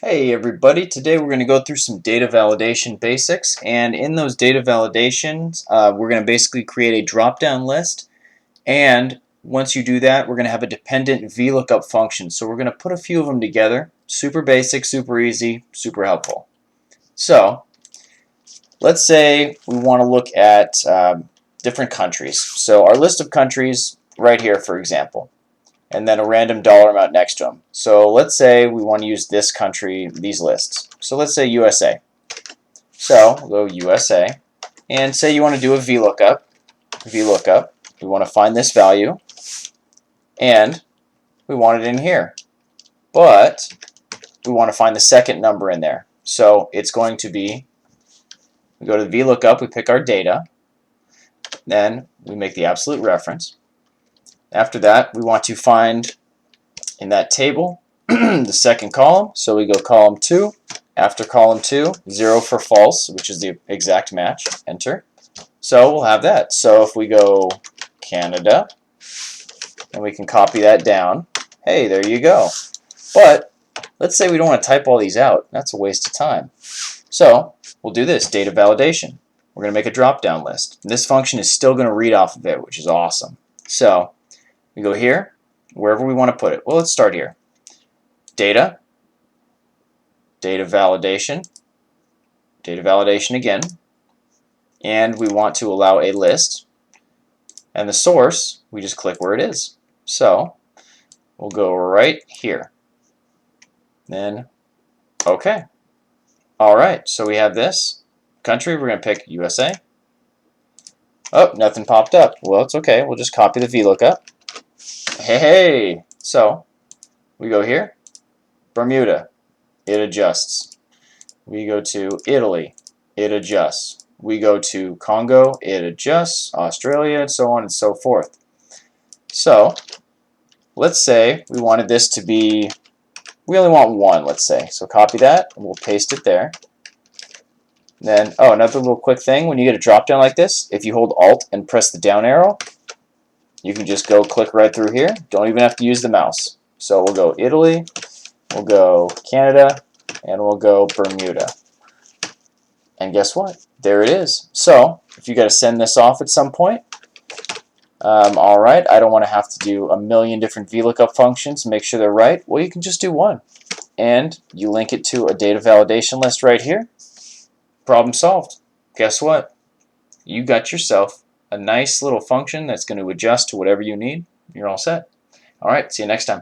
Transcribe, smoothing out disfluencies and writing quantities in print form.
Hey everybody, today we're going to go through some data validation basics, and in those data validations we're going to basically create a drop-down list, and once you do that we're going to have a dependent VLOOKUP function. So we're going to put a few of them together. Super basic, super easy, super helpful. So let's say we want to look at different countries. So our list of countries right here, for example, and then a random dollar amount next to them. So let's say we want to use this country, these lists. So let's say USA. So we'll go USA, and say you want to do a VLOOKUP. We want to find this value, and we want it in here. But we want to find the second number in there. So it's going to be, we go to the VLOOKUP, we pick our data, then we make the absolute reference. After that, we want to find in that table the second column, so we go column 2. After column 2, 0 for false, which is the exact match. Enter. So we'll have that. So if we go Canada, and we can copy that down, hey, there you go. But let's say we don't want to type all these out. That's a waste of time. So we'll do this, data validation. We're going to make a drop-down list. And this function is still going to read off of it, which is awesome. So we go here, wherever we want to put it. Well, let's start here. Data, data validation again, and we want to allow a list, and the source, we just click where it is. So we'll go right here. Then, okay. Alright, so we have this. Country, we're going to pick USA. Oh, nothing popped up. Well, it's okay. We'll just copy the VLOOKUP. Hey! So, we go here. Bermuda, it adjusts. We go to Italy, it adjusts. We go to Congo, it adjusts. Australia, and so on and so forth. So, let's say we wanted this to be, we only want 1, let's say. So copy that, and we'll paste it there. Then, oh, another little quick thing, when you get a drop down like this, if you hold Alt and press the down arrow, you can just go click right through here. Don't even have to use the mouse. So we'll go Italy, we'll go Canada, and we'll go Bermuda. And guess what? There it is. So if you got to send this off at some point, alright, I don't want to have to do a million different VLOOKUP functions, make sure they're right. Well, you can just do one. And you link it to a data validation list right here. Problem solved. Guess what? You got yourself a nice little function that's going to adjust to whatever you need. You're all set. Alright, see you next time.